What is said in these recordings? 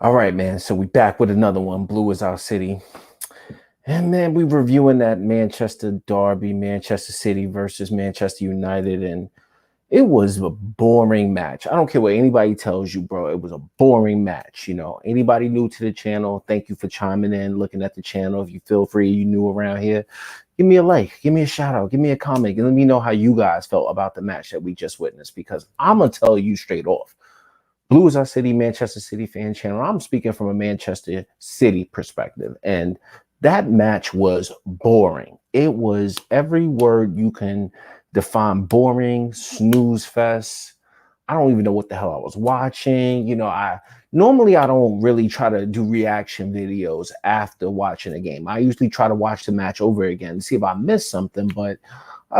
All right, man. So we back with another one. Blue is our city. And man, we reviewing that Manchester Derby, Manchester City versus Manchester United, and it was a boring match. I don't care what anybody tells you, bro. It was a boring match. Anybody new to the channel, thank you for chiming in, looking at the channel. If you feel free, you new around here, give me a like, give me a shout out, give me a comment, and let me know how you guys felt about the match that we just witnessed. Because I'm gonna tell you straight off. Blue is our city, Manchester City fan channel. I'm speaking from a Manchester City perspective. And that match was boring. It was every word you can define: boring, snooze fest. I don't even know what the hell I was watching. I don't really try to do reaction videos after watching a game. I usually try to watch the match over again to see if I missed something, but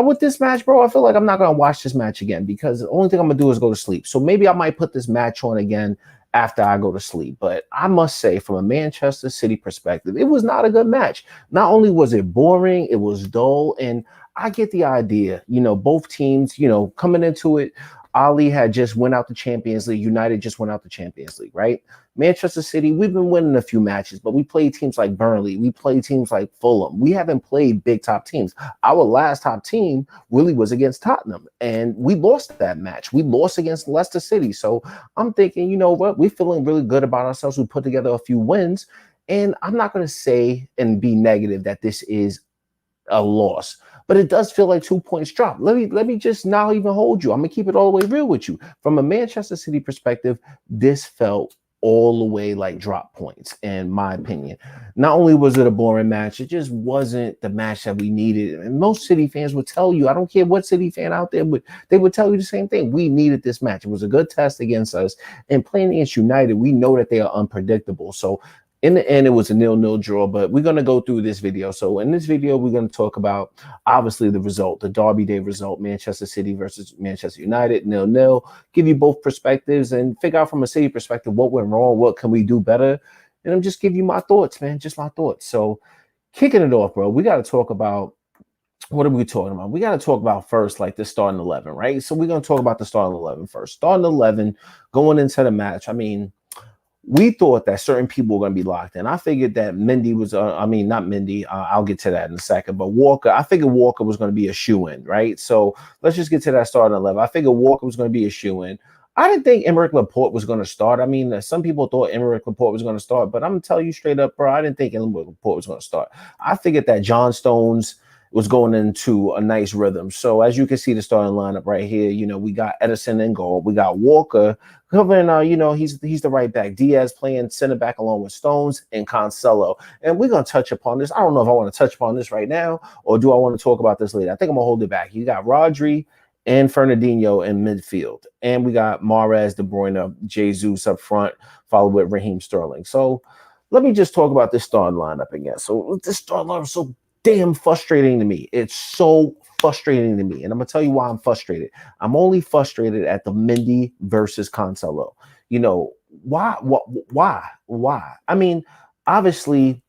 with this match, bro, I feel like I'm not going to watch this match again because the only thing I'm going to do is go to sleep. So maybe I might put this match on again after I go to sleep. But I must say, from a Manchester City perspective, it was not a good match. Not only was it boring, it was dull. And I get the idea, both teams, coming into it, Ali had just went out the Champions League. United just went out the Champions League, right? Manchester City, we've been winning a few matches, but we played teams like Burnley. We played teams like Fulham. We haven't played big top teams. Our last top team really was against Tottenham, and we lost that match. We lost against Leicester City. So I'm thinking, you know what? We're feeling really good about ourselves. We put together a few wins, and I'm not going to say and be negative that this is a loss, but it does feel like 2 points drop. Let me just not even hold you. I'm gonna keep it all the way real with you. From a Manchester City perspective, this felt all the way like drop points, in my opinion. Not only was it a boring match, it just wasn't the match that we needed. And most City fans would tell you, I don't care what City fan out there, but they would tell you the same thing. We needed this match. It was a good test against us. And playing against United, we know that they are unpredictable. So in the end, it was a 0-0 draw, but we're going to go through this video. So in this video, we're going to talk about, obviously, the result, the Derby Day result, Manchester City versus Manchester United, 0-0, give you both perspectives and figure out from a City perspective what went wrong, what can we do better, and I'm just give you my thoughts, man, just my thoughts. So kicking it off, bro, we got to talk about, what are we talking about? We got to talk about first, like the starting 11, right? So we're going to talk about the starting 11 first. Starting 11, going into the match, I mean, we thought that certain people were going to be locked in. I figured that Mendy was, not Mendy. I'll get to that in a second. But Walker, I figured Walker was going to be a shoe-in, right? So let's just get to that starting 11. I figured Walker was going to be a shoe-in. I didn't think Aymeric Laporte was going to start. I mean, some people thought Aymeric Laporte was going to start, but I'm going to tell you straight up, bro, I didn't think Aymeric Laporte was going to start. I figured that John Stones was going into a nice rhythm. So as you can see the starting lineup right here, we got Edison in goal. We got Walker covering, he's the right back. Diaz playing center back along with Stones and Cancelo. And we're going to touch upon this. I don't know if I want to touch upon this right now or do I want to talk about this later. I think I'm going to hold it back. You got Rodri and Fernandinho in midfield. And we got Mahrez, De Bruyne, Jesus up front, followed with Raheem Sterling. So let me just talk about this starting lineup again. So this starting lineup is so damn frustrating to me. It's so frustrating to me. And I'm going to tell you why I'm frustrated. I'm only frustrated at the Mendy versus Cancelo. Why? I mean, obviously,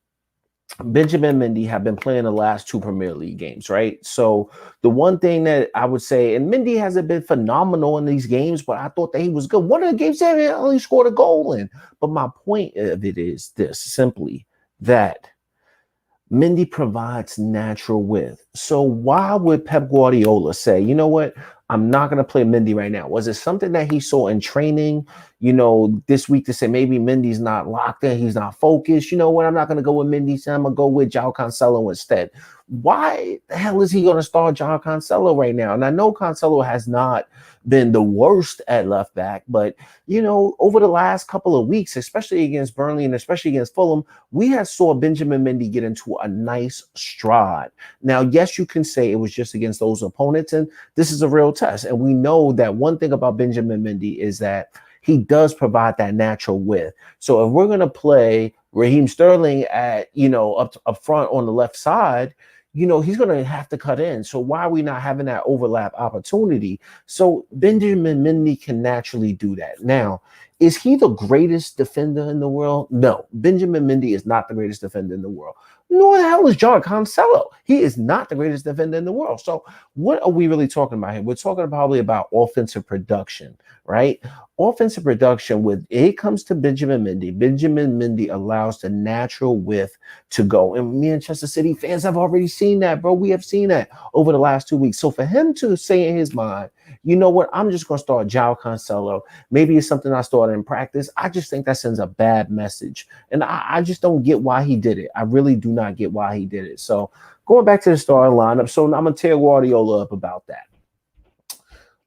Benjamin Mendy have been playing the last two Premier League games, right? So the one thing that I would say, and Mendy hasn't been phenomenal in these games, but I thought that he was good. One of the games that he only scored a goal in. But my point of it is this, simply that Mendy provides natural width. So why would Pep Guardiola say, you know what, I'm not going to play Mendy right now? Was it something that he saw in training, this week to say maybe Mendy's not locked in, he's not focused? You know what, I'm not going to go with Mendy, so I'm going to go with João Cancelo instead. Why the hell is he going to start João Cancelo right now? And I know Cancelo has not been the worst at left back, but, over the last couple of weeks, especially against Burnley and especially against Fulham, we have saw Benjamin Mendy get into a nice stride. Now, yes, you can say it was just against those opponents, and this is a real test. And we know that one thing about Benjamin Mendy is that he does provide that natural width. So if we're going to play Raheem Sterling at, up front on the left side, he's going to have to cut in. So why are we not having that overlap opportunity? So Benjamin Mendy can naturally do that. Now, Is he the greatest defender in the world? No. Benjamin Mendy is not the greatest defender in the world. Nor the hell is John Cancelo. He is not the greatest defender in the world. So what are we really talking about here? We're talking probably about offensive production, right? Offensive production, when it comes to Benjamin Mendy allows the natural width to go. And Manchester City fans have already seen that, bro. We have seen that over the last 2 weeks. So for him to say in his mind, you know what, I'm just going to start João Cancelo. Maybe it's something I started in practice. I just think that sends a bad message. And I just don't get why he did it. I really do not get why he did it. So going back to the starting lineup, so I'm going to tear Guardiola up about that.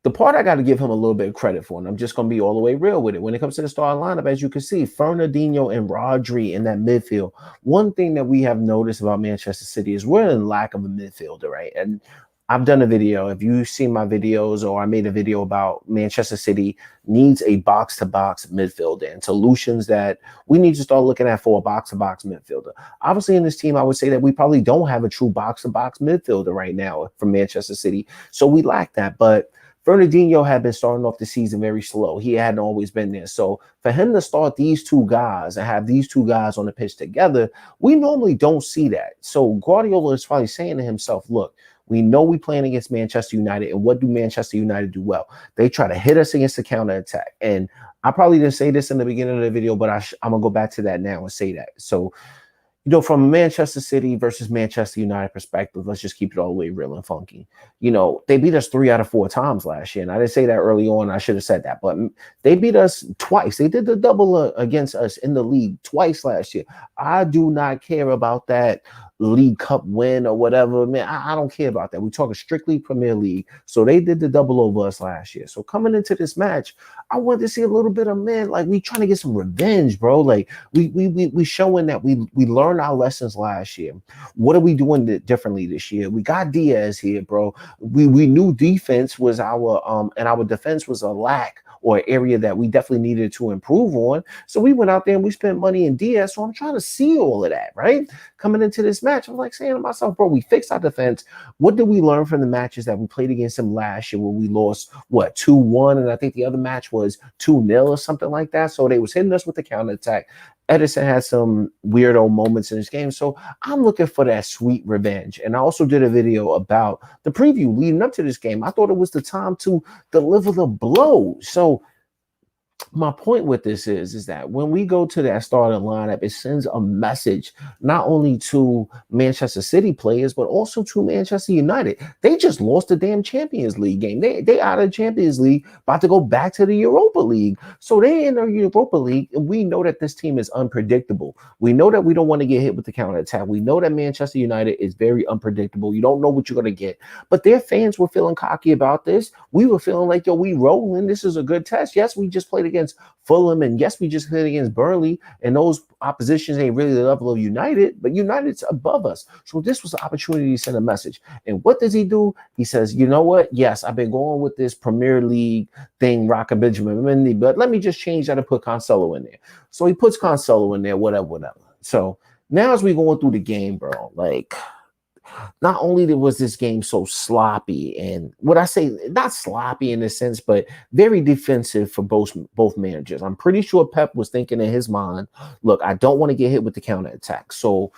The part I got to give him a little bit of credit for, and I'm just going to be all the way real with it. When it comes to the starting lineup, as you can see, Fernandinho and Rodri in that midfield. One thing that we have noticed about Manchester City is we're in lack of a midfielder, right? And I've done a video. If you've seen my videos, or I made a video about Manchester City needs a box-to-box midfielder and solutions that we need to start looking at for a box-to-box midfielder. Obviously, in this team, I would say that we probably don't have a true box-to-box midfielder right now from Manchester City. So we lack that. But Fernandinho had been starting off the season very slow. He hadn't always been there. So for him to start these two guys and have these two guys on the pitch together, we normally don't see that. So Guardiola is probably saying to himself, look, we know we're playing against Manchester United, and what do Manchester United do well? They try to hit us against the counterattack. And I probably didn't say this in the beginning of the video, but I'm going to go back to that now and say that. So, you know, from a Manchester City versus Manchester United perspective, let's just keep it all the way real and funky. You know, they beat us 3 out of 4 times last year. And I didn't say that early on. I should have said that. But they beat us twice. They did the double against us in the league twice last year. I do not care about that League Cup win or whatever. Man, I don't care about that. We're talking strictly Premier League. So they did the double over us last year. So coming into this match, I wanted to see a little bit of, man, like we trying to get some revenge, bro. Like we showing that we learned our lessons last year. What are we doing differently this year? We got Diaz here, bro. We knew defense was our and our defense was a lack or an area that we definitely needed to improve on. So we went out there and we spent money in Diaz. So I'm trying to see all of that, right? Coming into this match, I'm like saying to myself, bro, we fixed our defense. What did we learn from the matches that we played against them last year where we lost, 2-1? And I think the other match was 2-0 or something like that. So they was hitting us with the counterattack. Edison had some weirdo moments in this game. So I'm looking for that sweet revenge. And I also did a video about the preview leading up to this game. I thought it was the time to deliver the blow. So my point with this is that when we go to that starting lineup, it sends a message not only to Manchester City players, but also to Manchester United. They just lost the damn Champions League game. They out of the Champions League, about to go back to the Europa League. So they in the Europa League, and we know that this team is unpredictable. We know that we don't want to get hit with the counterattack. We know that Manchester United is very unpredictable. You don't know what you're going to get. But their fans were feeling cocky about this. We were feeling like, yo, we rolling. This is a good test. Yes, we just played against Fulham, and yes, we just played against Burnley, and those oppositions ain't really the level of United, but United's above us. So this was an opportunity to send a message. And what does he do? He says, you know what? Yes, I've been going with this Premier League thing, rocking Benjamin Mendy, but let me just change that and put Cancelo in there. So he puts Cancelo in there, whatever. So now as we going through the game, bro, like, not only was this game so sloppy, and what I say, not sloppy in a sense, but very defensive for both managers. I'm pretty sure Pep was thinking in his mind, look, I don't want to get hit with the counterattack. So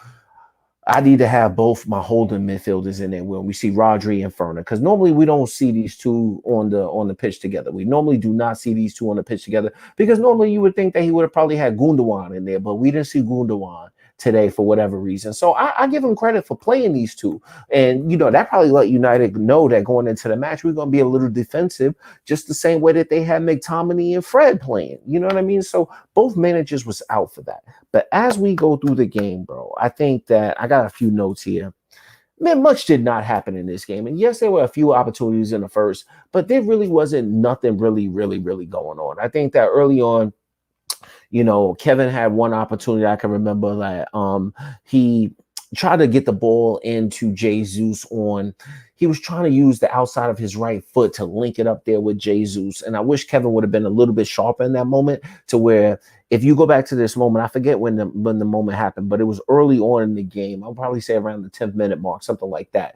I need to have both my holding midfielders in there when we see Rodri and Ferner, because normally we don't see these two on the pitch together. We normally do not see these two on the pitch together, because normally you would think that he would have probably had Gundogan in there, but we didn't see Gundogan today for whatever reason. So I give him credit for playing these two. And, you know, that probably let United know that going into the match, we're going to be a little defensive, just the same way that they had McTominay and Fred playing. You know what I mean? So both managers was out for that. But as we go through the game, bro, I think that I got a few notes here. Man, much did not happen in this game. And yes, there were a few opportunities in the first, but there really wasn't nothing really going on. I think that early on, you know, Kevin had one opportunity I can remember that he tried to get the ball into Jesus on. He was trying to use the outside of his right foot to link it up there with Jesus. And I wish Kevin would have been a little bit sharper in that moment, to where if you go back to this moment, I forget when the moment happened, but it was early on in the game. I'll probably say around the 10th minute mark, something like that.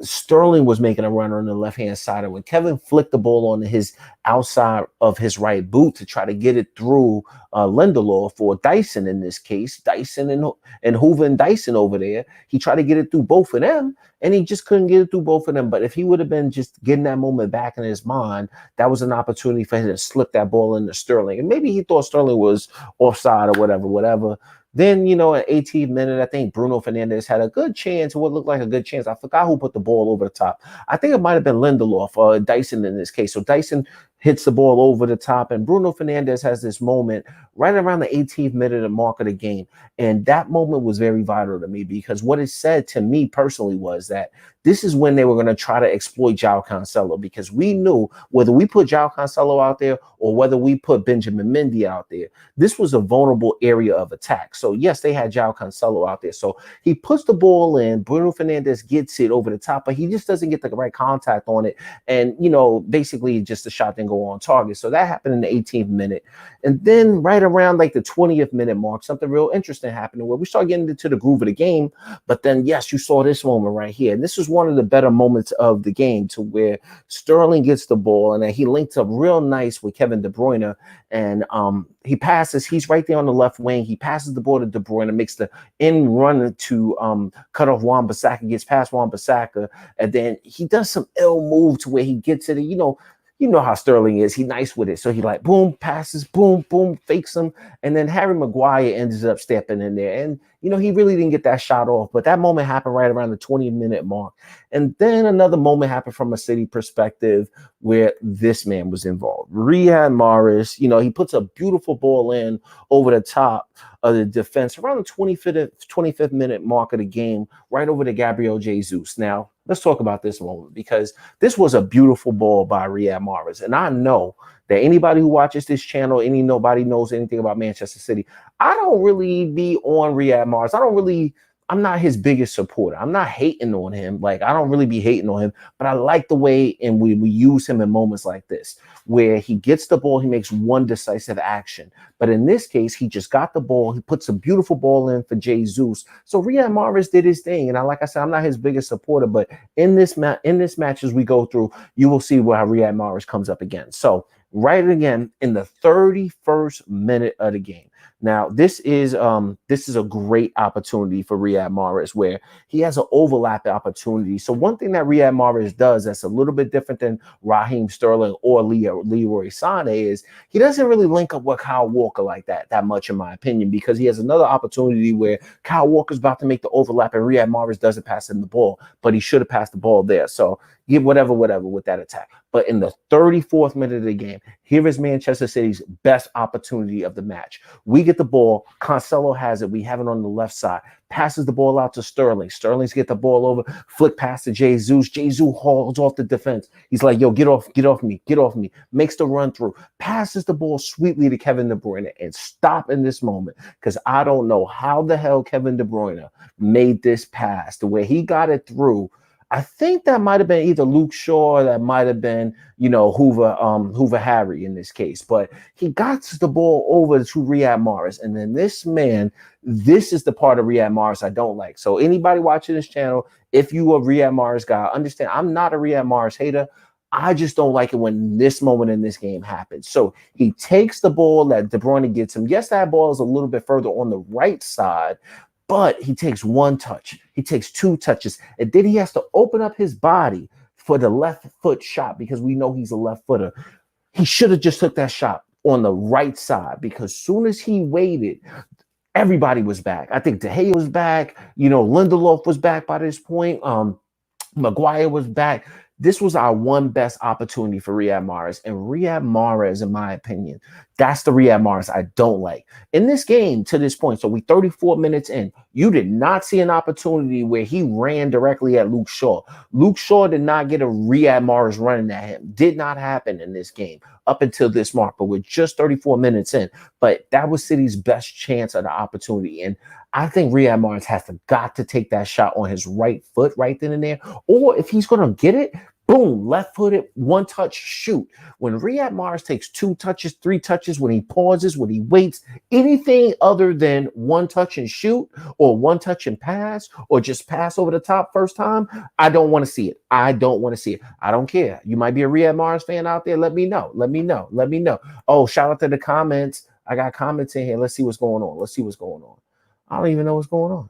Sterling was making a run on the left-hand side, and when Kevin flicked the ball on his outside of his right boot to try to get it through Lindelof, or Dyson in this case, Dyson and Hoover and Dyson over there, he tried to get it through both of them, and he just couldn't get it through both of them. But if he would have been just getting that moment back in his mind, that was an opportunity for him to slip that ball into Sterling. And maybe he thought Sterling was offside or whatever. Then, at 18th minute, I think Bruno Fernandes had a good chance, what looked like a good chance. I forgot who put the ball over the top. I think it might have been Lindelof or Dyson in this case. So Dyson hits the ball over the top, and Bruno Fernandes has this moment right around the 18th minute mark of the game. And that moment was very vital to me, because what it said to me personally was that this is when they were going to try to exploit João Cancelo, because we knew whether we put João Cancelo out there or whether we put Benjamin Mendy out there, this was a vulnerable area of attack. So yes, they had João Cancelo out there. So he puts the ball in, Bruno Fernandes gets it over the top, but he just doesn't get the right contact on it. And, basically just the shot didn't go on target. So that happened in the 18th minute. And then right around like the 20th minute mark, something real interesting happened where we start getting into the groove of the game. But then, yes, you saw this moment right here. And this was one of the better moments of the game, to where Sterling gets the ball and then he linked up real nice with Kevin De Bruyne, and he passes. He's right there on the left wing. He passes the ball to De Bruyne, makes the in run to cut off Wan-Bissaka, gets past Wan-Bissaka, and then he does some ill move to where he gets it. You know how Sterling is. He nice with it. So he like, boom, passes, boom, boom, fakes him. And then Harry Maguire ends up stepping in there. And, he really didn't get that shot off. But that moment happened right around the 20-minute mark. And then another moment happened from a City perspective where this man was involved. Riyad Mahrez, he puts a beautiful ball in over the top of the defense around the 25th minute mark of the game, right over to Gabriel Jesus. Now, let's talk about this moment, because this was a beautiful ball by Riyad Mahrez. And I know that anybody who watches this channel, nobody knows anything about Manchester City, I don't really be on Riyad Mahrez. I'm not his biggest supporter. I'm not hating on him. Like, I don't really be hating on him, but I like the way and we use him in moments like this, where he gets the ball, he makes one decisive action. But in this case, he just got the ball. He puts a beautiful ball in for Jesus. So Riyad Mahrez did his thing. And like I said, I'm not his biggest supporter, but in this match as we go through, you will see where Riyad Mahrez comes up again. So right again in the 31st minute of the game. Now, this is a great opportunity for Riyad Mahrez, where he has an overlap opportunity. So one thing that Riyad Mahrez does that's a little bit different than Raheem Sterling or Leroy Sané is he doesn't really link up with Kyle Walker like that much, in my opinion, because he has another opportunity where Kyle Walker's about to make the overlap and Riyad Mahrez doesn't pass him the ball, but he should have passed the ball there. So give whatever with that attack. But in the 34th minute of the game, here is Manchester City's best opportunity of the match. We get the ball. Cancelo has it. We have it on the left side. Passes the ball out to Sterling. Sterling's get the ball over. Flick pass to Jesus. Jesus hauls off the defense. He's like, yo, get off me. Makes the run through. Passes the ball sweetly to Kevin De Bruyne. And stop in this moment, because I don't know how the hell Kevin De Bruyne made this pass the way he got it through. I think that might have been either Luke Shaw, or that might have been, Hoover Harry in this case. But he got the ball over to Riyad Mahrez. And then this is the part of Riyad Mahrez I don't like. So anybody watching this channel, if you a Riyad Mahrez guy, understand I'm not a Riyad Mahrez hater. I just don't like it when this moment in this game happens. So he takes the ball that De Bruyne gets him. Yes, that ball is a little bit further on the right side, but he takes one touch. He takes two touches. And then he has to open up his body for the left foot shot, because we know he's a left footer. He should have just took that shot on the right side, because soon as he waited, everybody was back. I think De Gea was back. Lindelof was back by this point. Maguire was back. This was our one best opportunity for Riyad Mahrez. And Riyad Mahrez, in my opinion, that's the Riyad Mahrez I don't like. In this game to this point, so we 34 minutes in, you did not see an opportunity where he ran directly at Luke Shaw. Luke Shaw did not get a Riyad Mahrez running at him. Did not happen in this game up until this mark, but we're just 34 minutes in. But that was City's best chance of the opportunity. And I think Riyad Mahrez has got to take that shot on his right foot right then and there. Or if he's going to get it, Boom, left-footed, one touch, shoot. When Riyad Mahrez takes 2 touches, 3 touches, when he pauses, when he waits, anything other than one touch and shoot, or one touch and pass, or just pass over the top first time, I don't want to see it. I don't want to see it. I don't care. You might be a Riyad Mahrez fan out there. Let me know. Let me know. Let me know. Oh, shout out to the comments. I got comments in here. Let's see what's going on. Let's see what's going on. I don't even know what's going on.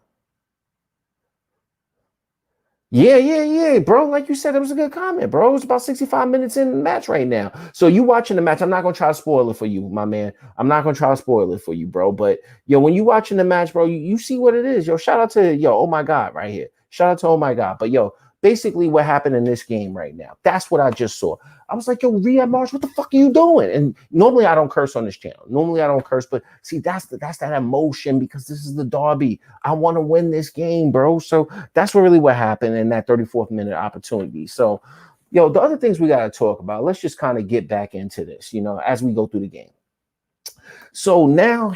Yeah, bro. Like you said, it was a good comment, bro. It's about 65 minutes in the match right now. So you watching the match. I'm not gonna try to spoil it for you, my man. I'm not gonna try to spoil it for you, bro. But yo, when you watching the match, bro, you see what it is. Yo, shout out to yo, oh my God, right here. Shout out to oh my God. But yo, basically what happened in this game right now. That's what I just saw. I was like, yo, Riyad Mahrez, what the fuck are you doing? And normally I don't curse on this channel. Normally I don't curse, but see, that's that emotion because this is the derby. I want to win this game, bro. So that's really what happened in that 34th minute opportunity. So, yo, the other things we got to talk about, let's just kind of get back into this, as we go through the game. So now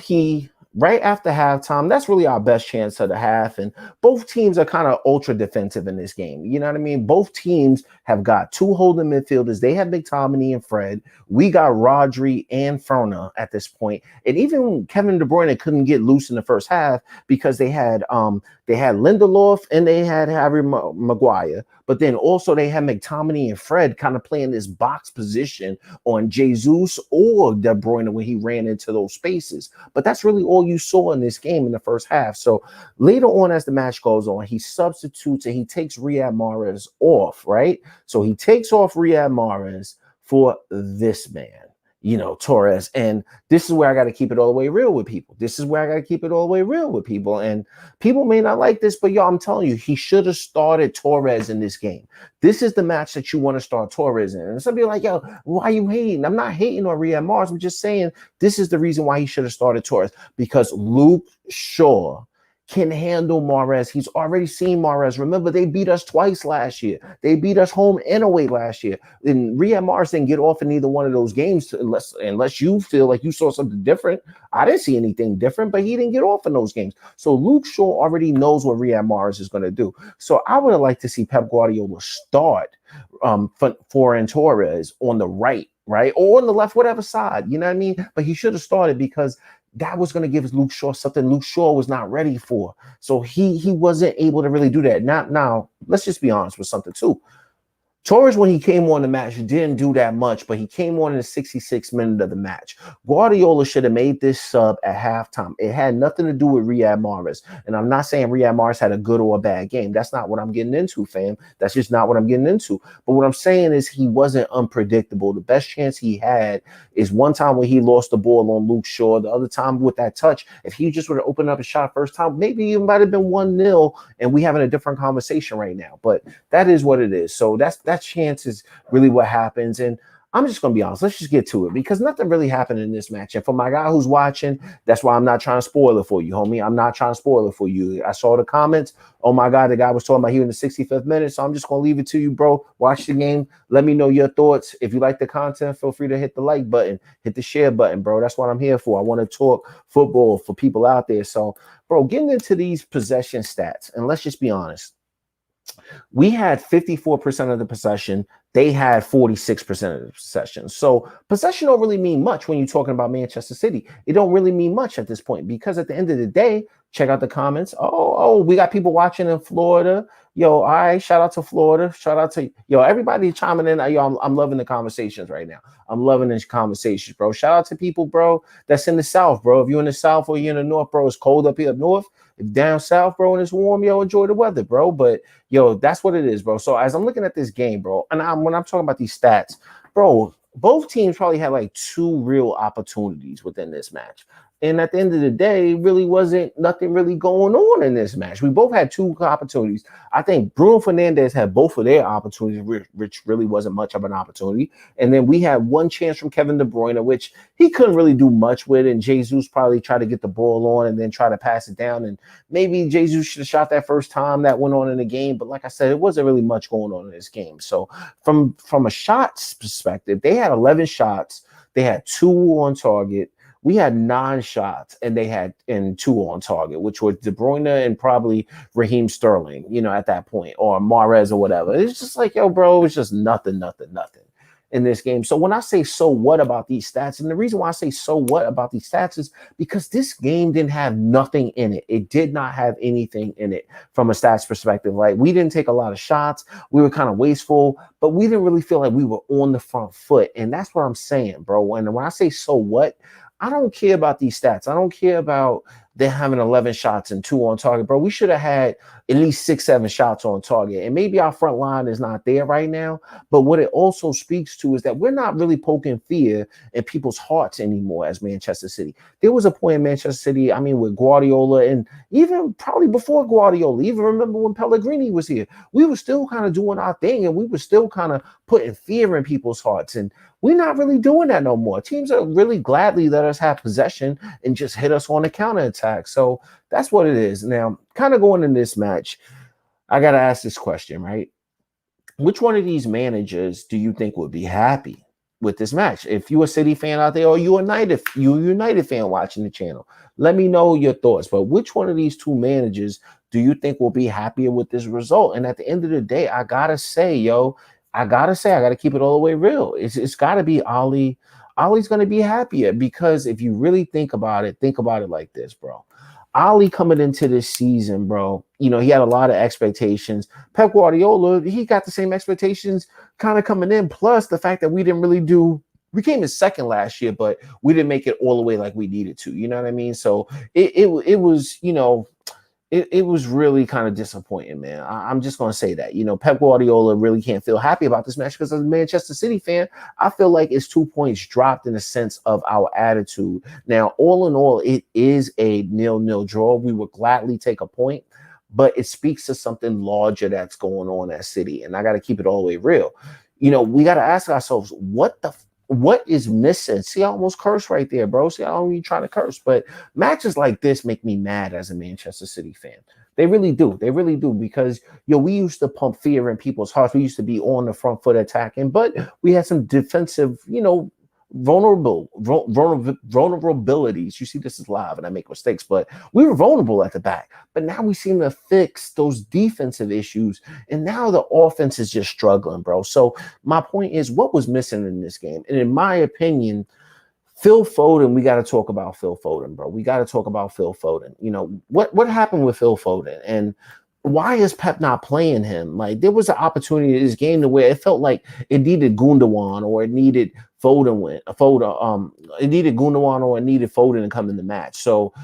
right after halftime, that's really our best chance of the half. And both teams are kind of ultra defensive in this game. You know what I mean? Both teams have got 2 holding midfielders. They have McTominay and Fred. We got Rodri and Ferner at this point. And even Kevin De Bruyne couldn't get loose in the first half because they had Lindelof and they had Harry Maguire. But then also they had McTominay and Fred kind of playing this box position on Jesus or De Bruyne when he ran into those spaces. But that's really all you saw in this game in the first half. So later on, as the match goes on, he substitutes and he takes Riyad Mahrez off, right? So he takes off Riyad Mahrez for this man, Torres. And this is where I got to keep it all the way real with people. And people may not like this, but yo, I'm telling you, he should have started Torres in this game. This is the match that you want to start Torres in. And some people are like, yo, why are you hating? I'm not hating on Riyad Mahrez. I'm just saying this is the reason why he should have started Torres, because Luke Shaw can handle Mahrez. He's already seen Mahrez. Remember, they beat us twice last year. They beat us home and away last year. And Riyad Mahrez didn't get off in either one of those games unless you feel like you saw something different. I didn't see anything different, but he didn't get off in those games. So Luke Shaw already knows what Riyad Mahrez is going to do. So I would have liked to see Pep Guardiola start Ferran Torres on the right, or on the left, whatever side. You know what I mean? But he should have started because that was going to give Luke Shaw something Luke Shaw was not ready for. So he wasn't able to really do that. Now, let's just be honest with something too. Torres, when he came on the match, didn't do that much, but he came on in the 66th minute of the match. Guardiola should have made this sub at halftime. It had nothing to do with Riyad Mahrez. And I'm not saying Riyad Mahrez had a good or a bad game. That's not what I'm getting into, fam. That's just not what I'm getting into. But what I'm saying is he wasn't unpredictable. The best chance he had is one time when he lost the ball on Luke Shaw. The other time with that touch, if he just would have opened up a shot first time, maybe it might have been 1-0 and we having a different conversation right now. But that is what it is. So that chance is really what happens. And I'm just going to be honest. Let's just get to it because nothing really happened in this match. And for my guy who's watching, that's why I'm not trying to spoil it for you, homie. I'm not trying to spoil it for you. I saw the comments. Oh, my God, the guy was talking about here in the 65th minute. So I'm just going to leave it to you, bro. Watch the game. Let me know your thoughts. If you like the content, feel free to hit the like button, hit the share button, bro. That's what I'm here for. I want to talk football for people out there. So, bro, getting into these possession stats, and let's just be honest. We had 54% of the possession. They had 46% of the possession. So possession don't really mean much when you're talking about Manchester City. It don't really mean much at this point because at the end of the day, check out the comments. Oh, we got people watching in Florida. Yo, all right, shout out to Florida. Shout out to, everybody chiming in. Yo, I'm loving the conversations right now. I'm loving these conversations, bro. Shout out to people, bro, that's in the South, bro. If you're in the South or you're in the North, bro, it's cold up here up north. If down South, bro, and it's warm, enjoy the weather, bro. But, that's what it is, bro. So as I'm looking at this game, bro, and when I'm talking about these stats, bro, both teams probably had like 2 real opportunities within this match. And at the end of the day, really wasn't nothing really going on in this match. We both had 2 opportunities. I think Bruno Fernandes had both of their opportunities, which really wasn't much of an opportunity. And then we had one chance from Kevin De Bruyne, which he couldn't really do much with. And Jesus probably tried to get the ball on and then try to pass it down. And maybe Jesus should have shot that first time that went on in the game. But like I said, it wasn't really much going on in this game. So from a shots perspective, they had 11 shots. They had 2 on target. We had 9 shots and they had and 2 on target, which were De Bruyne and probably Raheem Sterling, at that point, or Mahrez or whatever. It's just like, yo, bro, it was just nothing, nothing, nothing in this game. So when I say so what about these stats, and the reason why I say so what about these stats is because this game didn't have nothing in it. It did not have anything in it from a stats perspective. Like, we didn't take a lot of shots. We were kind of wasteful, but we didn't really feel like we were on the front foot. And that's what I'm saying, bro. And when I say so what, I don't care about these stats. I don't care about them having 11 shots and 2 on target, bro. We should have had at least 6, 7 shots on target. And maybe our front line is not there right now. But what it also speaks to is that we're not really poking fear in people's hearts anymore as Manchester City. There was a point in Manchester City, I mean, with Guardiola, and even probably before Guardiola, even remember when Pellegrini was here, we were still kind of doing our thing, and we were still kind of putting fear in people's hearts. And we're not really doing that no more. Teams are really gladly let us have possession and just hit us on the counterattack. So that's what it is. Now, kind of going in this match, I got to ask this question, right? Which one of these managers do you think would be happy with this match? If you're a City fan out there, or you're a United fan watching the channel, let me know your thoughts. But which one of these two managers do you think will be happier with this result? And at the end of the day, I got to say, I got to keep it all the way real. It's got to be Ollie. Ollie's going to be happier because if you really think about it like this, bro. Ollie coming into this season, bro, he had a lot of expectations. Pep Guardiola, he got the same expectations kind of coming in. Plus the fact that we came in second last year, but we didn't make it all the way like we needed to. You know what I mean? So it was, it was really kind of disappointing, man. I'm just going to say that. Pep Guardiola really can't feel happy about this match because as a Manchester City fan, I feel like it's 2 points dropped in the sense of our attitude. Now, all in all, it is a 0-0 draw. We would gladly take a point, but it speaks to something larger that's going on at City, and I got to keep it all the way real. We got to ask ourselves, what is missing? See, I almost cursed right there, bro. See, I don't even trying to curse, but matches like this make me mad as a Manchester City fan. They really do. They really do because, we used to pump fear in people's hearts. We used to be on the front foot attacking, but we had some defensive, vulnerabilities. You see, this is live and I make mistakes, but we were vulnerable at the back. But now we seem to fix those defensive issues, and now the offense is just struggling, bro. So my point is, what was missing in this game? And in my opinion, Phil Foden, we got to talk about Phil Foden, bro. We got to talk about Phil Foden. What happened with Phil Foden, and why is Pep not playing him? Like, there was an opportunity in this game to where it felt like it needed Gundogan or it needed Foden it needed Gundogan or it needed Foden to come in the match. So,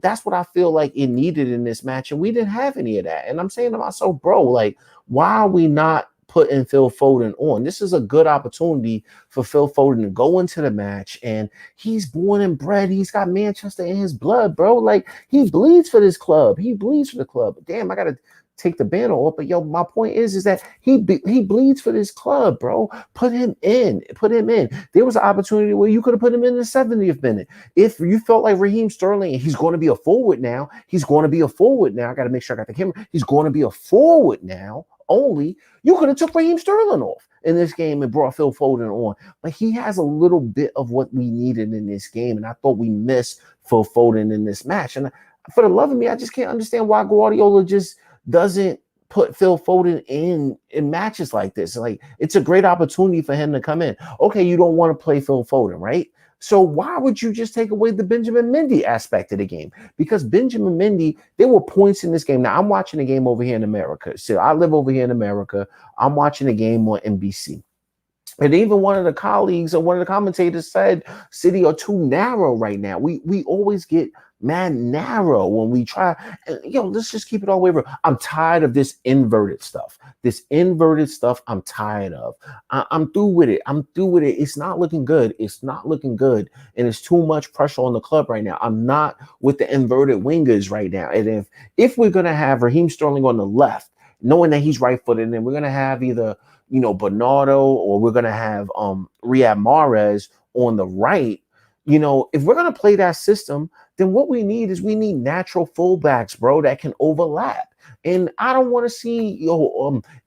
that's what I feel like it needed in this match, and we didn't have any of that. And I'm saying to myself, bro, like, why are we not putting Phil Foden on? This is a good opportunity for Phil Foden to go into the match, and he's born and bred. He's got Manchester in his blood, bro. Like, he bleeds for this club. He bleeds for the club. Damn, I gotta take the banner off. But my point is that he bleeds for this club, bro. Put him in. There was an opportunity where you could have put him in the 70th minute. If you felt like Raheem Sterling, he's going to be a forward now. I got to make sure I got the camera. He's going to be a forward now. Only you could have took Raheem Sterling off in this game and brought Phil Foden on. But he has a little bit of what we needed in this game, and I thought we missed Phil Foden in this match. And for the love of me, I just can't understand why Guardiola just doesn't put Phil Foden in matches like this. Like, it's a great opportunity for him to come in. Okay, you don't want to play Phil Foden, right? So why would you just take away the Benjamin Mendy aspect of the game? Because Benjamin Mendy, there were points in this game. Now, I'm watching the game over here in America. So I live over here in America. I'm watching the game on NBC. And even one of the colleagues or one of the commentators said City are too narrow right now. We always get mad narrow when we try. And, let's just keep it all the way real. I'm tired of this inverted stuff. I'm tired of. I'm through with it. It's not looking good. And it's too much pressure on the club right now. I'm not with the inverted wingers right now. And if we're going to have Raheem Sterling on the left, knowing that he's right-footed, and we're going to have either Bernardo, or we're going to have Riyad Mahrez on the right. If we're going to play that system, then what we need natural fullbacks, bro, that can overlap. And I don't want to see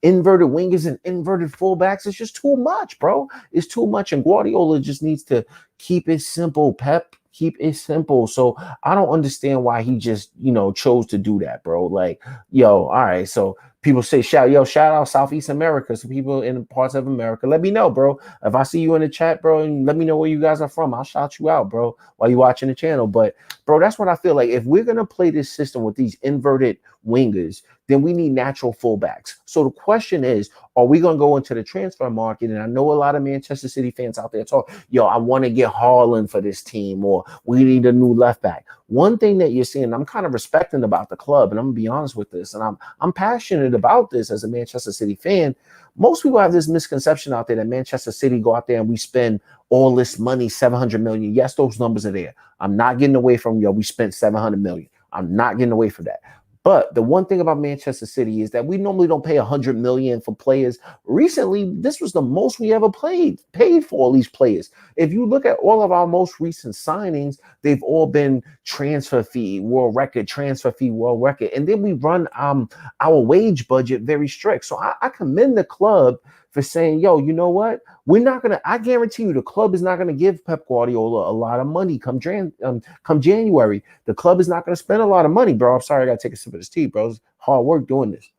inverted wingers and inverted fullbacks. It's just too much, bro. It's too much. And Guardiola just needs to keep it simple, Pep. Keep it simple. So I don't understand why he just, chose to do that, bro. Like, yo, all right. So people say, shout out Southeast America. So people in parts of America, let me know, bro. If I see you in the chat, bro, and let me know where you guys are from, I'll shout you out, bro, while you're watching the channel. But, bro, that's what I feel like. If we're going to play this system with these inverted wingers, then we need natural fullbacks. So the question is, are we going to go into the transfer market? And I know a lot of Manchester City fans out there talk, yo, I want to get Haaland for this team, or we need a new left back. One thing that you're seeing, I'm kind of respecting about the club, and I'm going to be honest with this, and I'm passionate about this as a Manchester City fan. Most people have this misconception out there that Manchester City go out there and we spend all this money, 700 million. Yes, those numbers are there. I'm not getting away from, we spent 700 million. I'm not getting away from that. But the one thing about Manchester City is that we normally don't pay 100 million for players. Recently, this was the most we ever paid for all these players. If you look at all of our most recent signings, they've all been transfer fee, world record, transfer fee, world record. And then we run our wage budget very strict. So I commend the club for saying, yo, you know what? We're not going to, I guarantee you the club is not going to give Pep Guardiola a lot of money come January. The club is not going to spend a lot of money, bro. I'm sorry, I got to take a sip of this tea, bro. It's hard work doing this.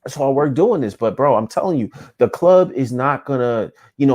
It's hard work doing this, but bro, I'm telling you, the club is not gonna,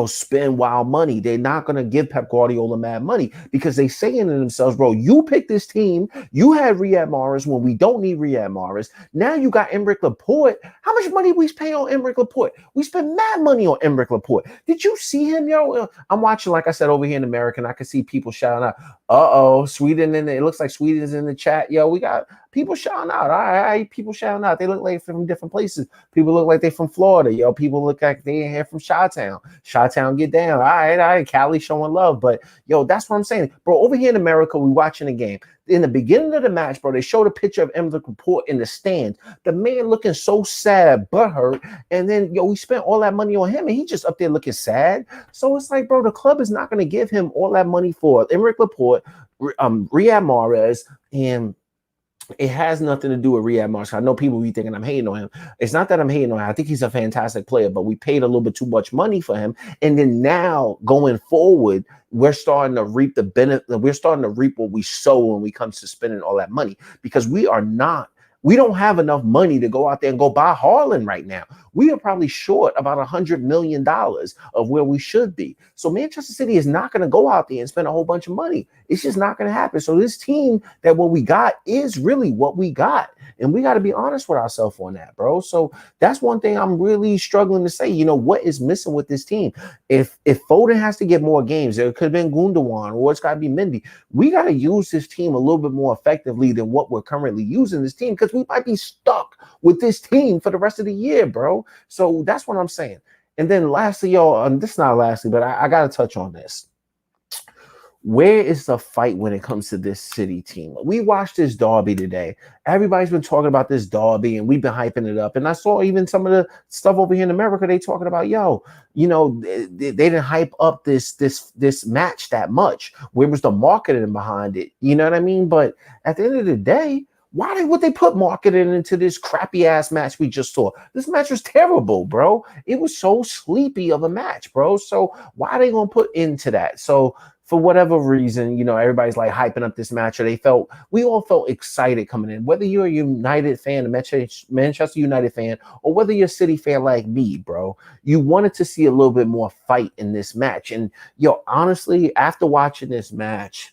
spend wild money. They're not gonna give Pep Guardiola mad money because they saying to themselves, bro, you picked this team. You had Riyad Mahrez when we don't need Riyad Mahrez. Now you got Aymeric Laporte. How much money we pay on Aymeric Laporte? We spend mad money on Aymeric Laporte. Did you see him, yo? I'm watching, like I said, over here in America, and I can see people shouting out, Sweden, and it looks like Sweden's in the chat. Yo, we got people shouting out. All right, people shouting out. They look like from different places. People look like they're from Florida. Yo, people look like they ain't here from Chi-Town. Chi-Town, get down. All right. Cali showing love. But, yo, that's what I'm saying. Bro, over here in America, we watching the game. In the beginning of the match, bro, they showed a picture of Aymeric Laporte in the stand. The man looking so sad, butthurt. And then, yo, we spent all that money on him, and he just up there looking sad. So it's like, bro, the club is not going to give him all that money for Aymeric Laporte, Riyad Mahrez, and it has nothing to do with Riyad Mahrez. I know people be thinking I'm hating on him. It's not that I'm hating on him. I think he's a fantastic player, but we paid a little bit too much money for him. And then now going forward, we're starting to reap the benefit. We're starting to reap what we sow when we come to spending all that money, because we don't have enough money to go out there and go buy Haaland right now. We are probably short about $100 million of where we should be. So Manchester City is not going to go out there and spend a whole bunch of money. It's just not going to happen. So this team, that what we got is really what we got. And we got to be honest with ourselves on that, bro. So that's one thing I'm really struggling to say. What is missing with this team? If Foden has to get more games, it could have been Gundogan, or it's got to be Mendy. We got to use this team a little bit more effectively than what we're currently using this team, because we might be stuck with this team for the rest of the year, bro. So that's what I'm saying. And then lastly, y'all, this is not lastly, but I got to touch on this. Where is the fight when it comes to this City team? We watched this derby today. Everybody's been talking about this derby, and we've been hyping it up. And I saw even some of the stuff over here in America, they talking about, they didn't hype up this match that much. Where was the marketing behind it? You know what I mean? But at the end of the day, why would they put marketing into this crappy ass match we just saw? This match was terrible, bro. It was so sleepy of a match, bro. So why are they gonna put into that? So for whatever reason, everybody's like hyping up this match, or we all felt excited coming in. Whether you're a United fan, a Manchester United fan, or whether you're a City fan like me, bro, you wanted to see a little bit more fight in this match. And honestly, after watching this match,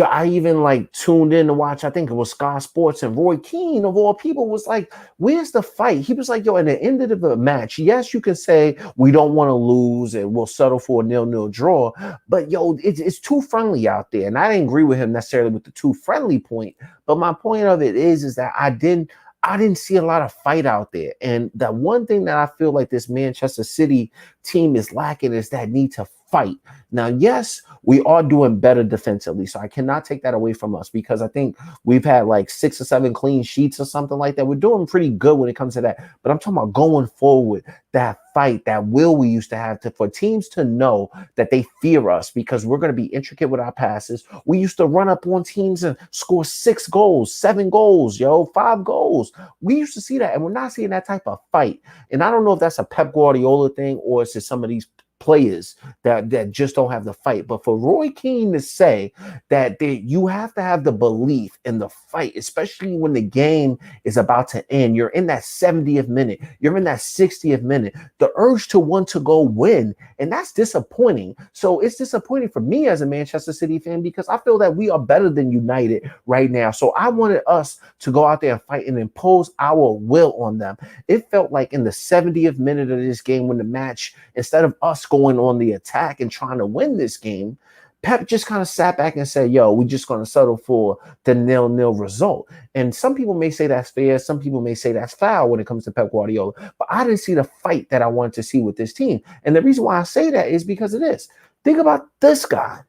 I even tuned in to watch, I think it was Sky Sports, and Roy Keane of all people was like, where's the fight? He was like, at the end of the match, yes, you can say we don't want to lose and we'll settle for a 0-0 draw, but it's too friendly out there. And I didn't agree with him necessarily with the too friendly point, but my point of it is that I didn't see a lot of fight out there. And the one thing that I feel like this Manchester City team is lacking is that need to fight. Now, yes, we are doing better defensively, so I cannot take that away from us, because I think we've had 6 or 7 clean sheets or something like that. We're doing pretty good when it comes to that. But I'm talking about going forward, that fight, that will we used to have for teams to know that they fear us, because we're going to be intricate with our passes. We used to run up on teams and score 6 goals, 7 goals, 5 goals. We used to see that, and we're not seeing that type of fight. And I don't know if that's a Pep Guardiola thing, or it's just some of these players that just don't have the fight. But for Roy Keane to say that you have to have the belief in the fight, especially when the game is about to end. You're in that 70th minute. You're in that 60th minute. The urge to want to go win. And that's disappointing. So it's disappointing for me as a Manchester City fan because I feel that we are better than United right now. So I wanted us to go out there and fight and impose our will on them. It felt like in the 70th minute of this game when the match, instead of us going on the attack and trying to win this game, Pep just kind of sat back and said, yo, we're just going to settle for the 0-0 result. And some people may say that's fair. Some people may say that's foul when it comes to Pep Guardiola. But I didn't see the fight that I wanted to see with this team. And the reason why I say that is because of this. Think about this guy.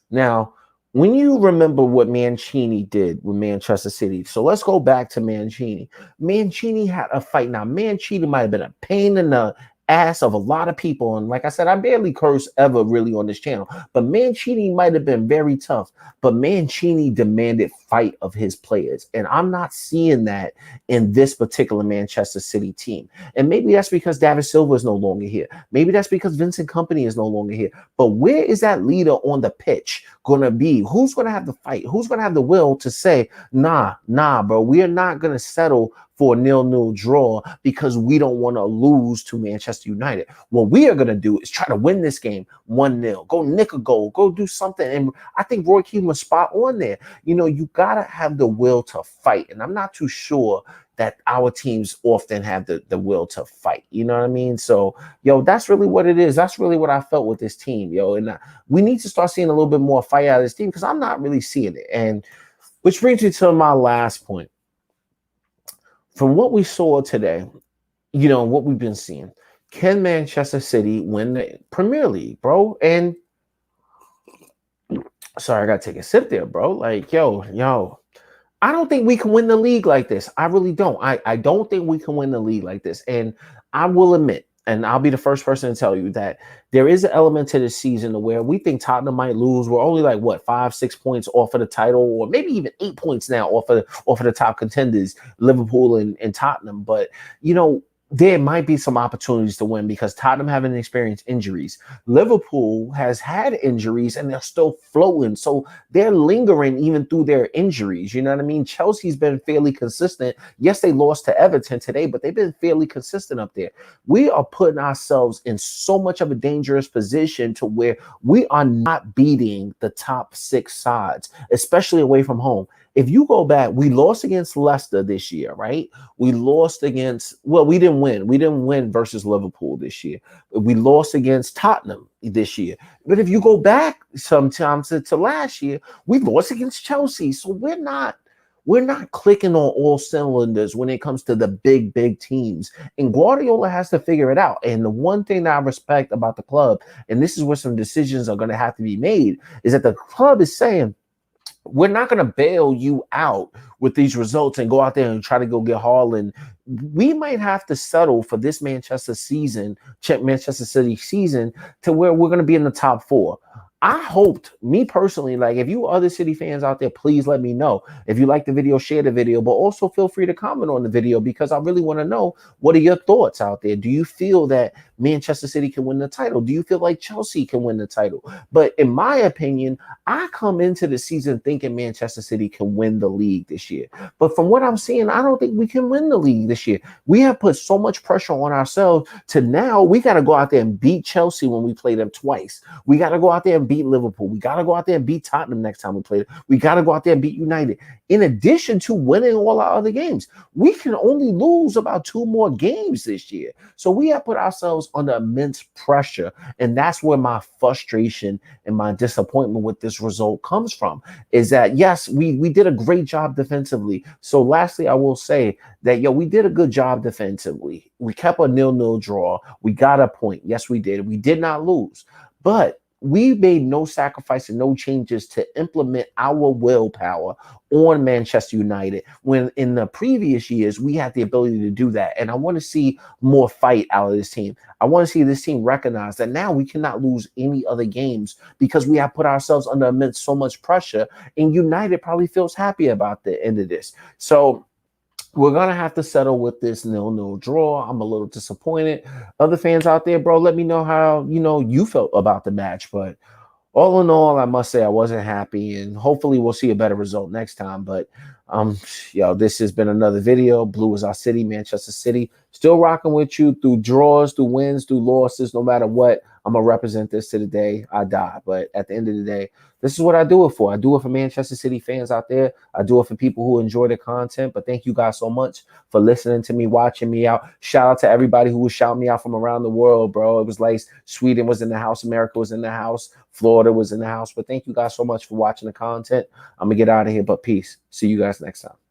Now, when you remember what Mancini did with Manchester City, so let's go back to Mancini. Mancini had a fight. Now, Mancini might have been a pain in the ass of a lot of people, and like I said, I barely curse ever really on this channel, but Mancini might have been very tough, but Mancini demanded fight of his players, and I'm not seeing that in this particular Manchester City team. And maybe that's because David Silva is no longer here. Maybe that's because Vincent Kompany is no longer here. But where is that leader on the pitch going to be? Who's going to have the fight? Who's going to have the will to say, nah, bro, we are not going to settle for a 0-0 draw because we don't want to lose to Manchester United. What we are going to do is try to win this game 1-0. Go nick a goal. Go do something. And I think Roy Keane was spot on there. You know, you got to have the will to fight. And I'm not too sure that our teams often have the will to fight. You know what I mean? So, yo, that's really what it is. That's really what I felt with this team, yo. And we need to start seeing a little bit more fight out of this team because I'm not really seeing it. And which brings me to my last point. From what we saw today, you know, what we've been seeing, can Manchester City win the Premier League, bro? And sorry, I got to take a sip there, bro. Like, yo, I don't think we can win the league like this. I really don't. I don't think we can win the league like this. And I will admit, and I'll be the first person to tell you that there is an element to this season where we think Tottenham might lose. We're only like, 5-6 points off of the title, or maybe even 8 points now off of the top contenders, Liverpool and Tottenham. But, you know, there might be some opportunities to win because Tottenham haven't experienced injuries. Liverpool has had injuries and they're still floating. So they're lingering even through their injuries. You know what I mean? Chelsea's been fairly consistent. Yes, they lost to Everton today, but they've been fairly consistent up there. We are putting ourselves in so much of a dangerous position to where we are not beating the top 6 sides, especially away from home. If you go back, we lost against Leicester this year, right? We lost against, we didn't win. We didn't win versus Liverpool this year. We lost against Tottenham this year. But if you go back sometimes to last year, we lost against Chelsea. So we're not clicking on all cylinders when it comes to the big teams. And Guardiola has to figure it out. And the one thing that I respect about the club, and this is where some decisions are going to have to be made, is that the club is saying, we're not going to bail you out with these results and go out there and try to go get Haaland. We might have to settle for this Manchester City season to where we're going to be in the top 4. I hoped, me personally, like if you other City fans out there, please let me know. If you like the video, share the video, but also feel free to comment on the video because I really want to know what are your thoughts out there. Do you feel that Manchester City can win the title? Do you feel like Chelsea can win the title? But in my opinion, I come into the season thinking Manchester City can win the league this year. But from what I'm seeing, I don't think we can win the league this year. We have put so much pressure on ourselves to now we got to go out there and beat Chelsea when we play them twice. We got to go out there and beat Liverpool. We got to go out there and beat Tottenham next time we play. We got to go out there and beat United. In addition to winning all our other games, we can only lose about 2 more games this year. So we have put ourselves under immense pressure. And that's where my frustration and my disappointment with this result comes from, is that, yes, we did a great job defensively. So lastly, I will say that, we did a good job defensively. We kept a 0-0 draw. We got a point. Yes, we did. We did not lose. But we made no sacrifice and no changes to implement our willpower on Manchester United when in the previous years we had the ability to do that. And I want to see more fight out of this team. I want to see this team recognize that now we cannot lose any other games because we have put ourselves under so much pressure, and United probably feels happy about the end of this. So we're gonna have to settle with this 0-0 draw. I'm a little disappointed. Other fans out there, bro, let me know how you felt about the match. But all in all, I must say I wasn't happy, and hopefully we'll see a better result next time. But this has been another video. Blue is our city, Manchester City. Still rocking with you through draws, through wins, through losses. No matter what, I'm gonna represent this to the day I die. But at the end of the day, this is what I do it for. I do it for Manchester City fans out there. I do it for people who enjoy the content. But thank you guys so much for listening to me, watching me out. Shout out to everybody who was shouting me out from around the world, bro. It was like Sweden was in the house, America was in the house, Florida was in the house. But thank you guys so much for watching the content. I'm gonna get out of here, but peace. See you guys next time.